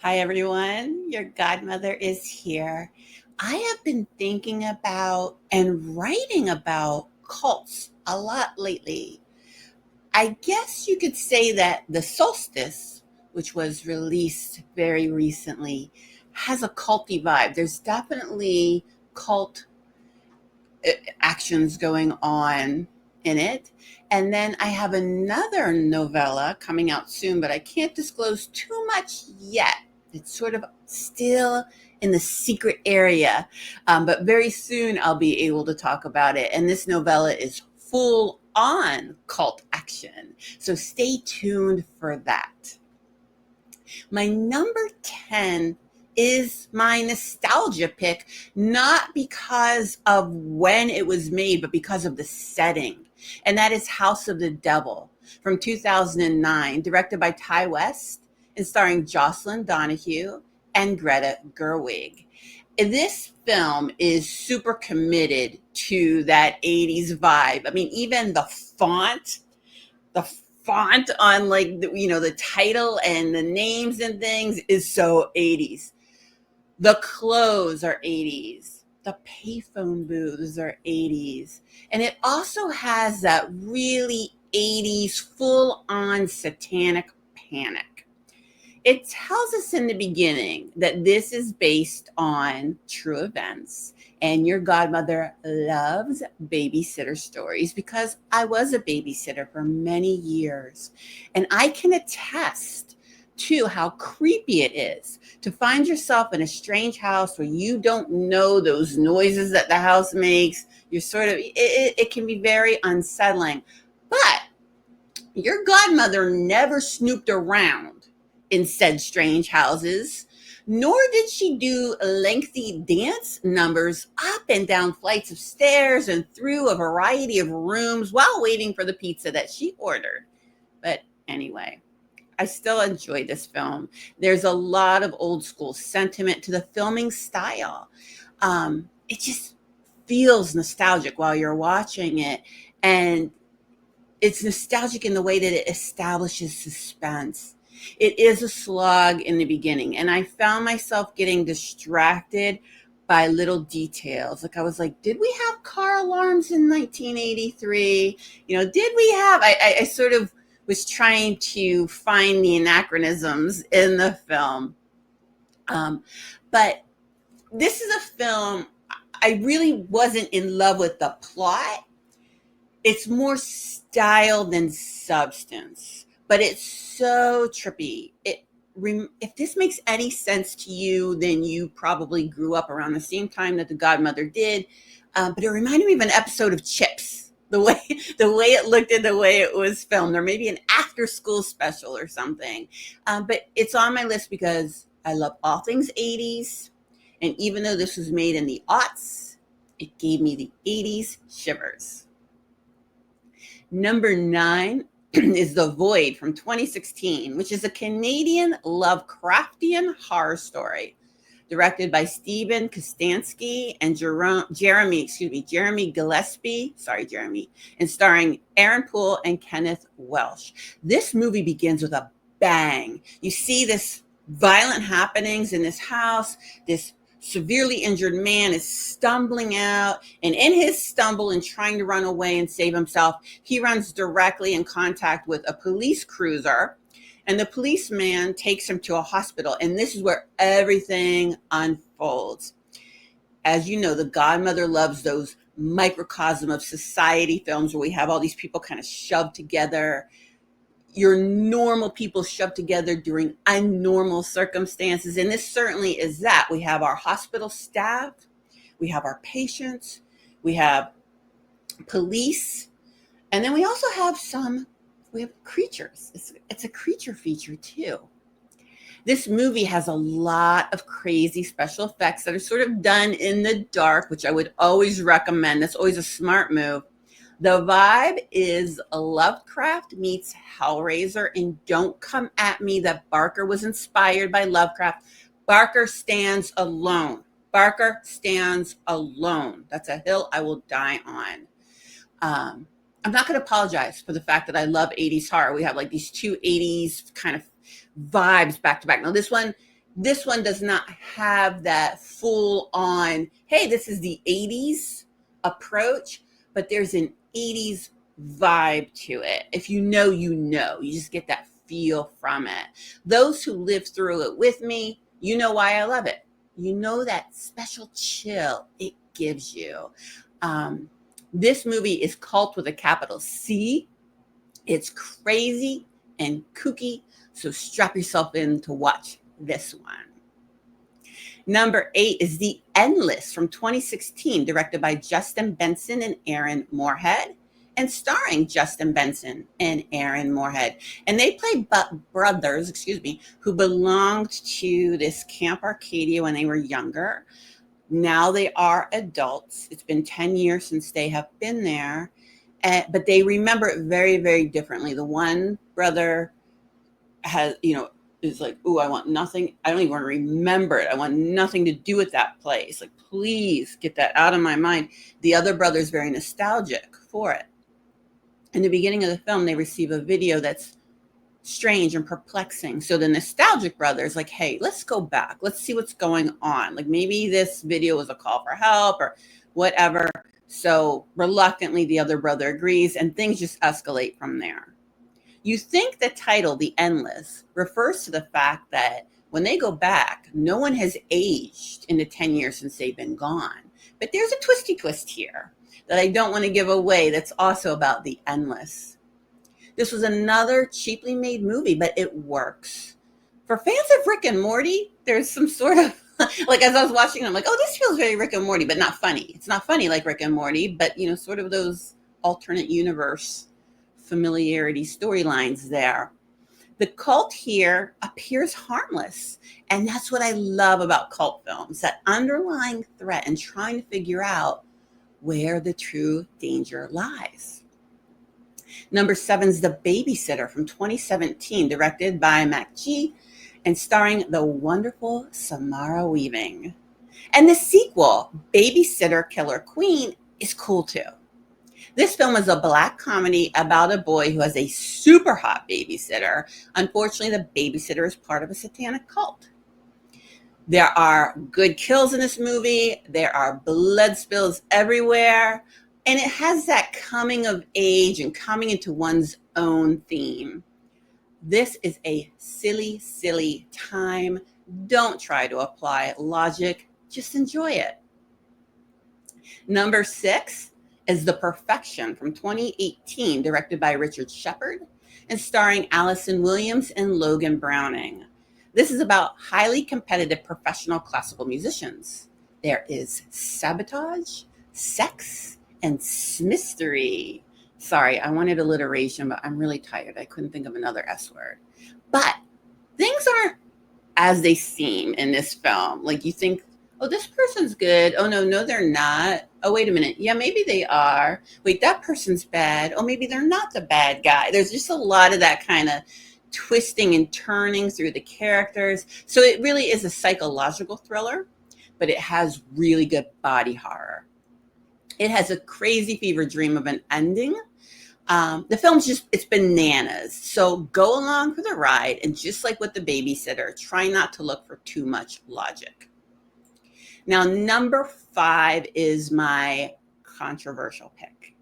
Hi, everyone. Your godmother is here. I have been thinking about and writing about cults a lot lately. I guess you could say that The Solstice, which was released very recently, has a culty vibe. There's definitely cult actions going on in it. And then I have another novella coming out soon, but I can't disclose too much yet. It's sort of still in the secret area, but very soon I'll be able to talk about it. And this novella is full on cult action. So stay tuned for that. My number 10 is my nostalgia pick, not because of when it was made, but because of the setting. And that is House of the Devil from 2009, directed by Ty West and starring Jocelyn Donahue and Greta Gerwig. This film is super committed to that 80s vibe. I mean, even the font on the title and the names and things is so 80s. The clothes are 80s. The payphone booths are 80s. And it also has that really 80s full on satanic panic. It tells us in the beginning that this is based on true events. And your godmother loves babysitter stories because I was a babysitter for many years. And I can attest to how creepy it is to find yourself in a strange house where you don't know those noises that the house makes. You're it can be very unsettling. But your godmother never snooped around in said strange houses, nor did she do lengthy dance numbers up and down flights of stairs and through a variety of rooms while waiting for the pizza that she ordered. But anyway, I still enjoy this film. There's a lot of old school sentiment to the filming style. It just feels nostalgic while you're watching it. And it's nostalgic in the way that it establishes suspense. It is a slog in the beginning, and I found myself getting distracted by little details. Like I was like, did we have car alarms in 1983? Did we have? I sort of was trying to find the anachronisms in the film, but this is a film I really wasn't in love with the plot. It's more style than substance, but it's so trippy. If this makes any sense to you, then you probably grew up around the same time that the godmother did. But it reminded me of an episode of Chips, the way it looked and the way it was filmed, or maybe an after school special or something. But it's on my list because I love all things 80s, and even though this was made in the aughts, it gave me the 80s shivers. Number 9 is The Void from 2016, which is a Canadian Lovecraftian horror story directed by Stephen Kostansky and Jeremy Gillespie, sorry, Jeremy, and starring Aaron Poole and Kenneth Welsh. This movie begins with a bang. You see this violent happenings in this house. This severely injured man is stumbling out, and in his stumble and trying to run away and save himself, he runs directly in contact with a police cruiser, and the policeman takes him to a hospital, and this is where everything unfolds. As you know, the godmother loves those microcosm of society films where we have all these people kind of shoved together, your normal people shoved together during unnormal circumstances. And this certainly is that. We have our hospital staff, we have our patients, we have police, and then we also have we have creatures. It's a creature feature too. This movie has a lot of crazy special effects that are sort of done in the dark, which I would always recommend. That's always a smart move. The vibe is Lovecraft meets Hellraiser, and don't come at me that Barker was inspired by Lovecraft. Barker stands alone. Barker stands alone. That's a hill I will die on. I'm not going to apologize for the fact that I love 80s horror. We have like these two 80s kind of vibes back to back. Now, this one This one does not have that full on, hey, this is the 80s approach, but there's an 80s vibe to it. If you know, you know, you just get that feel from it. Those who lived through it with me, you know why I love it. You know that special chill it gives you. Um, this movie is cult with a capital C. It's crazy and kooky, so strap yourself in to watch this one. Number 8 is The Endless from 2016, directed by Justin Benson and Aaron Moorhead, and starring Justin Benson and Aaron Moorhead. And they play brothers, who belonged to this Camp Arcadia when they were younger. Now they are adults. It's been 10 years since they have been there, but they remember it very, very differently. The one brother has, is like, "Ooh, I want nothing. I don't even want to remember it. I want nothing to do with that place. Like, please get that out of my mind." The other brother is very nostalgic for it. In the beginning of the film, they receive a video that's strange and perplexing. So the nostalgic brother is like, "Hey, let's go back. Let's see what's going on. Like, maybe this video was a call for help or whatever." So reluctantly, the other brother agrees, and things just escalate from there. You think the title, The Endless, refers to the fact that when they go back, no one has aged in the 10 years since they've been gone. But there's a twisty twist here that I don't want to give away that's also about the endless. This was another cheaply made movie, but it works. For fans of Rick and Morty, there's some sort of, like as I was watching, I'm like, oh, this feels very Rick and Morty, but not funny. It's not funny like Rick and Morty, but sort of those alternate universe familiarity storylines there. The cult here appears harmless. And that's what I love about cult films, that underlying threat and trying to figure out where the true danger lies. Number 7 is The Babysitter from 2017, directed by Mac G and starring the wonderful Samara Weaving. And the sequel, Babysitter Killer Queen, is cool too. This film is a Black comedy about a boy who has a super hot babysitter. Unfortunately, the babysitter is part of a satanic cult. There are good kills in this movie. There are blood spills everywhere. And it has that coming of age and coming into one's own theme. This is a silly, silly time. Don't try to apply logic. Just enjoy it. Number 6 is The Perfection from 2018, directed by Richard Shepard and starring Allison Williams and Logan Browning. This is about highly competitive professional classical musicians. There is sabotage, sex, and mystery. Sorry, I wanted alliteration, but I'm really tired. I couldn't think of another S word. But things aren't as they seem in this film. Like you think, oh, this person's good. Oh, no, they're not. Oh, wait a minute. Yeah, maybe they are. Wait, that person's bad. Oh, maybe they're not the bad guy. There's just a lot of that kind of twisting and turning through the characters. So it really is a psychological thriller, but it has really good body horror. It has a crazy fever dream of an ending. The film's it's bananas. So go along for the ride. And just like with The Babysitter, try not to look for too much logic. Now, number 5 is my controversial pick.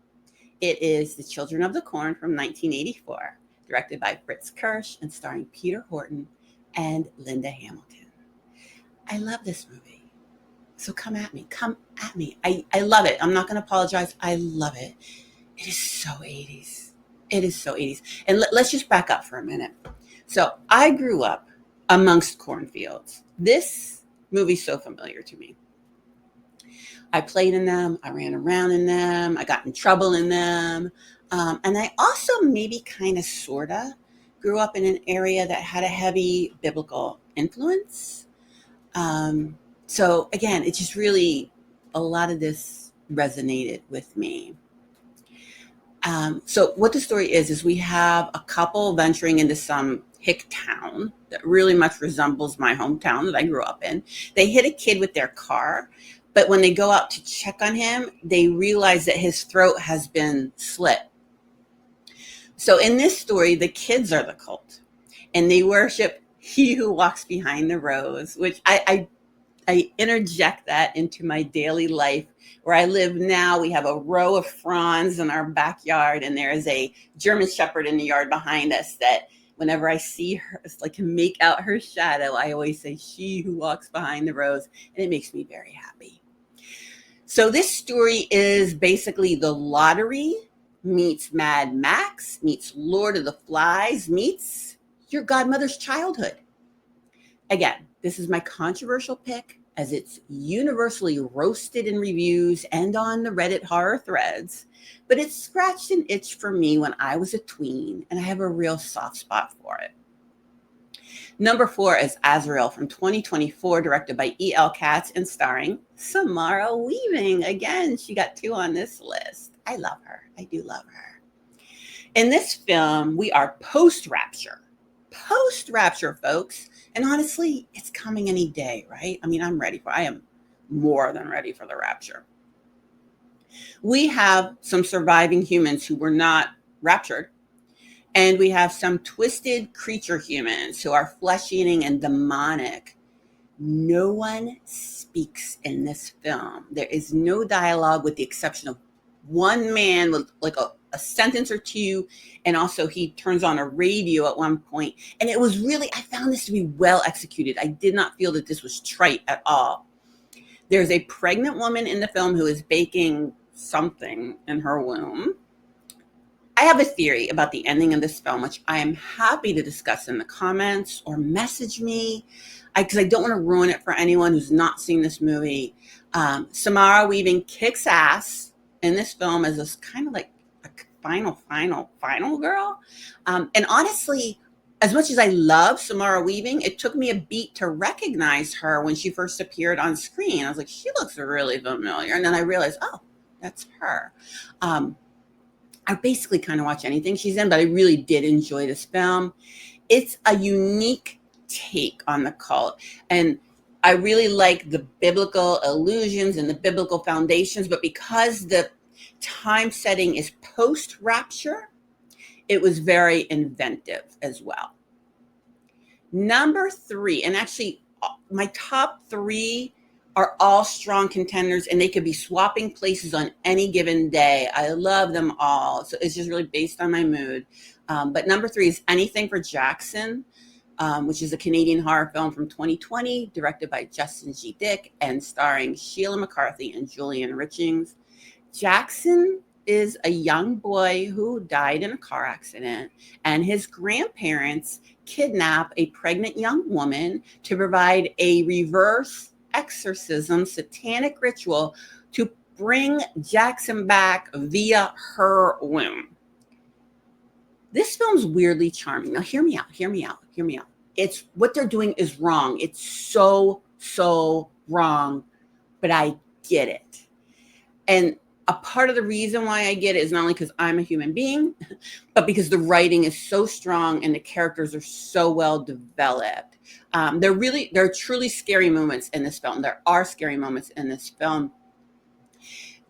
It is The Children of the Corn from 1984, directed by Fritz Kirsch and starring Peter Horton and Linda Hamilton. I love this movie. So come at me. I love it. I'm not going to apologize. I love it. It is so 80s. It is so 80s. And let's just back up for a minute. So I grew up amongst cornfields. This movie's so familiar to me. I played in them. I ran around in them. I got in trouble in them. And I also maybe kind of sort of grew up in an area that had a heavy biblical influence. So again, it's just really, a lot of this resonated with me. So what the story is we have a couple venturing into some hick town that really much resembles my hometown that I grew up in. They hit a kid with their car, but when they go out to check on him, they realize that his throat has been slit. So in this story, the kids are the cult, and they worship He who walks behind the rose, which I interject that into my daily life. Where I live now, we have a row of fronds in our backyard, and there is a German Shepherd in the yard behind us that whenever I see her, it's like make out her shadow, I always say, she who walks behind the rose, and it makes me very happy. So this story is basically The Lottery meets Mad Max, meets Lord of the Flies, meets your godmother's childhood. Again, this is my controversial pick as it's universally roasted in reviews and on the Reddit horror threads, but it scratched an itch for me when I was a tween, and I have a real soft spot for it. Number 4 is Azrael from 2024, directed by E.L. Katz and starring Samara Weaving. Again, she got 2 on this list. I love her. I do love her. In this film, we are post-rapture. Post-rapture, folks. And honestly, it's coming any day, right? I mean, I am more than ready for the rapture. We have some surviving humans who were not raptured. And we have some twisted creature humans who are flesh-eating and demonic. No one speaks in this film. There is no dialogue with the exception of one man with like a sentence or two. And also he turns on a radio at one point. And it was really, I found this to be well executed. I did not feel that this was trite at all. There's a pregnant woman in the film who is baking something in her womb. I have a theory about the ending of this film, which I am happy to discuss in the comments or message me, because I don't want to ruin it for anyone who's not seen this movie. Samara Weaving kicks ass in this film as this kind of like a final girl. And honestly, as much as I love Samara Weaving, it took me a beat to recognize her when she first appeared on screen. I was like, she looks really familiar. And then I realized, oh, that's her. I basically kind of watch anything she's in, but I really did enjoy this film. It's a unique take on the cult. And I really like the biblical allusions and the biblical foundations, but because the time setting is post-rapture, it was very inventive as well. Number 3, and actually my top 3 are all strong contenders, and they could be swapping places on any given day. I love them all. So it's just really based on my mood. But number 3 is Anything for Jackson, which is a Canadian horror film from 2020, directed by Justin G. Dick and starring Sheila McCarthy and Julian Richings. Jackson is a young boy who died in a car accident, and his grandparents kidnap a pregnant young woman to provide a reverse exorcism satanic ritual to bring Jackson back via her womb. This film's weirdly charming. Now hear me out. It's what they're doing is wrong. It's so wrong, but I get it. And a part of the reason why I get it is not only because I'm a human being, but because the writing is so strong and the characters are so well developed. There are truly scary moments in this film. There are scary moments in this film.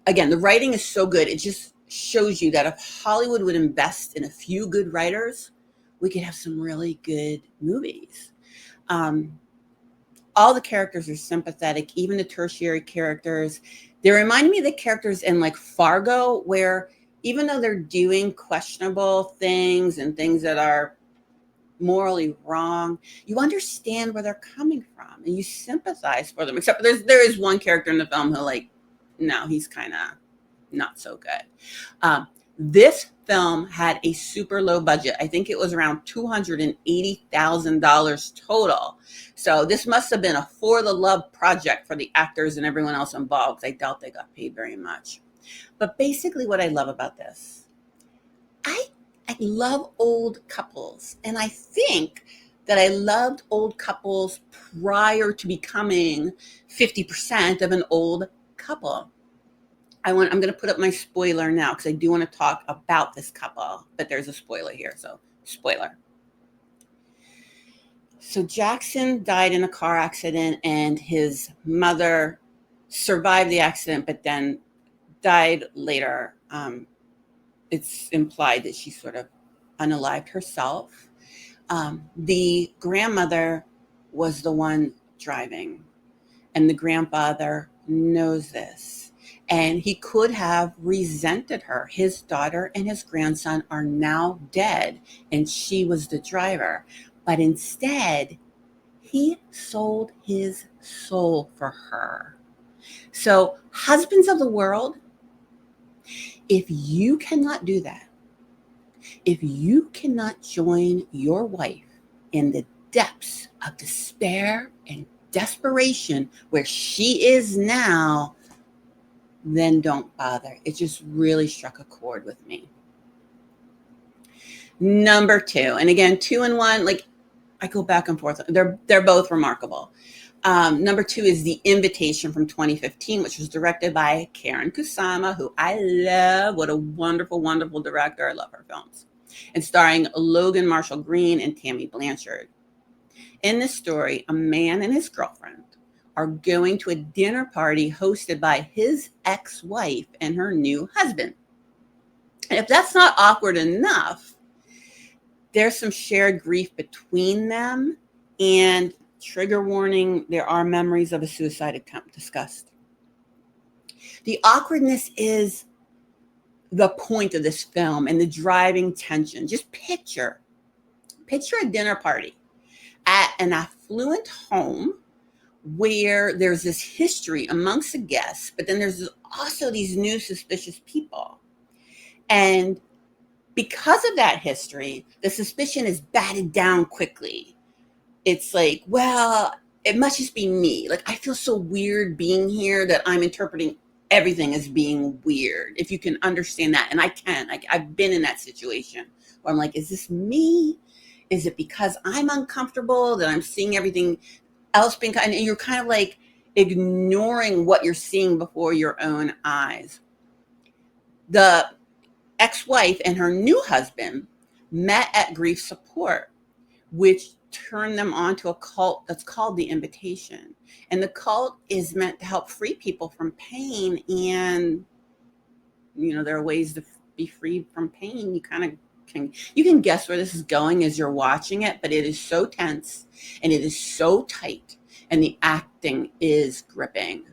Again, the writing is so good. It just shows you that if Hollywood would invest in a few good writers, we could have some really good movies. All the characters are sympathetic, even the tertiary characters. They remind me of the characters in like Fargo, where even though they're doing questionable things and things that are morally wrong, you understand where they're coming from and you sympathize for them. Except there is one character in the film who, like, no, he's kind of not so good. This film had a super low budget. I think it was around $280,000 total. So this must have been a for the love project for the actors and everyone else involved. I doubt they got paid very much. But basically what I love about this, I love old couples. And I think that I loved old couples prior to becoming 50% of an old couple. I'm going to put up my spoiler now because I do want to talk about this couple, but there's a spoiler here. So spoiler. So Jackson died in a car accident and his mother survived the accident, but then died later. It's implied that she sort of unalived herself. The grandmother was the one driving, and the grandfather knows this. And he could have resented her. His daughter and his grandson are now dead, and she was the driver. But instead, he sold his soul for her. So, husbands of the world, if you cannot do that, if you cannot join your wife in the depths of despair and desperation where she is now, then don't bother. It just really struck a chord with me. Number two, and again, 2 and 1, like I go back and forth. They're both remarkable. Number two is The Invitation from 2015, which was directed by Karen Kusama, who I love. What a wonderful, wonderful director. I love her films. And starring Logan Marshall Green and Tammy Blanchard. In this story, a man and his girlfriend are going to a dinner party hosted by his ex-wife and her new husband. And if that's not awkward enough, there's some shared grief between them, and trigger warning, there are memories of a suicide attempt discussed. The awkwardness is the point of this film and the driving tension. Just picture a dinner party at an affluent home where there's this history amongst the guests, but then there's also these new suspicious people. And because of that history, the suspicion is batted down quickly. It's like, well, it must just be me. Like, I feel so weird being here that I'm interpreting everything as being weird. If you can understand that. And I can. I've been in that situation where I'm like, is this me? Is it because I'm uncomfortable that I'm seeing everything else being kind? And you're kind of like ignoring what you're seeing before your own eyes. The ex-wife and her new husband met at grief support, which turned them on to a cult that's called The Invitation. And the cult is meant to help free people from pain. And, there are ways to be free from pain. You can guess where this is going as you're watching it, but it is so tense and it is so tight, and the acting is gripping.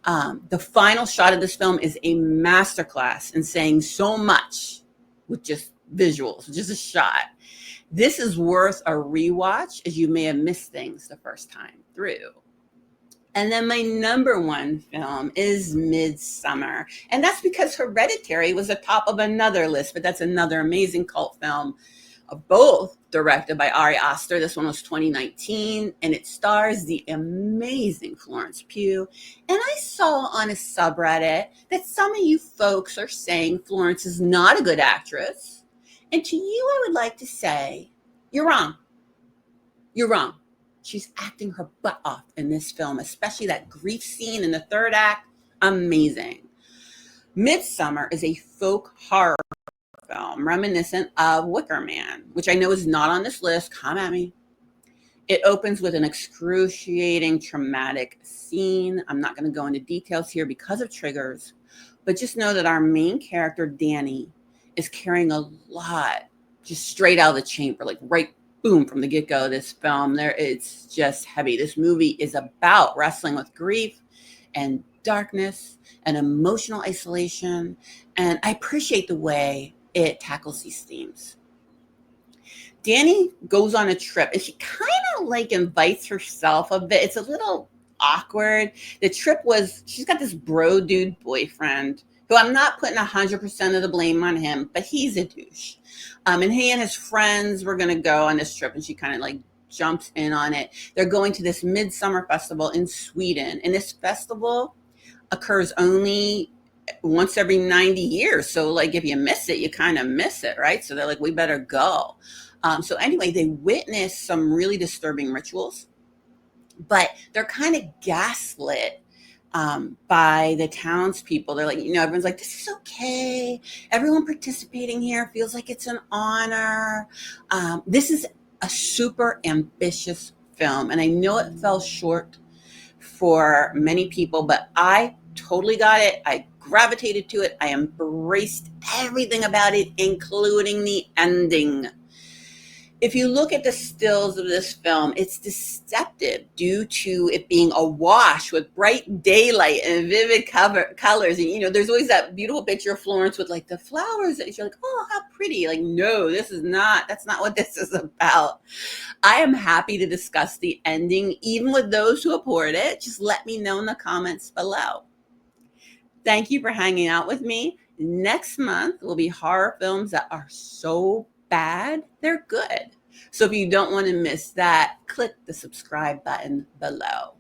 The final shot of this film is a masterclass in saying so much with just visuals, just a shot. This is worth a rewatch, as you may have missed things the first time through. And then my number one film is Midsummer. And that's because Hereditary was atop of another list, but that's another amazing cult film, both directed by Ari Aster. This one was 2019, and it stars the amazing Florence Pugh. And I saw on a subreddit that some of you folks are saying Florence is not a good actress. And to you, I would like to say, you're wrong. You're wrong. She's acting her butt off in this film, especially that grief scene in the third act. Amazing. Midsummer is a folk horror film reminiscent of Wicker Man, which I know is not on this list. Come at me. It opens with an excruciating, traumatic scene. I'm not going to go into details here because of triggers, but just know that our main character, Danny, is carrying a lot just straight out of the chamber, like right, boom, from the get-go of this film. It's just heavy. This movie is about wrestling with grief and darkness and emotional isolation, and I appreciate the way it tackles these themes. Danny goes on a trip, and she kind of like invites herself a bit. It's a little awkward. The trip was, she's got this bro dude boyfriend who I'm not putting 100% of the blame on him, but he's a douche. And he and his friends were going to go on this trip, and she kind of like jumps in on it. They're going to this midsummer festival in Sweden, and this festival occurs only once every 90 years. So like if you miss it, you kind of miss it, right? So they're like, we better go. So anyway, they witness some really disturbing rituals, but they're kind of gaslit by the townspeople. They're like, everyone's like, this is okay. Everyone participating here feels like it's an honor. This is a super ambitious film, and I know it fell short for many people, but I totally got it. I gravitated to it. I embraced everything about it, including the ending. if you look at the stills of this film, it's deceptive due to it being awash with bright daylight and vivid colors. And, there's always that beautiful picture of Florence with like the flowers. And you're like, oh, how pretty. Like, no, that's not what this is about. I am happy to discuss the ending, even with those who abhorred it. Just let me know in the comments below. Thank you for hanging out with me. Next month will be horror films that are so bad, they're good. So if you don't want to miss that, click the subscribe button below.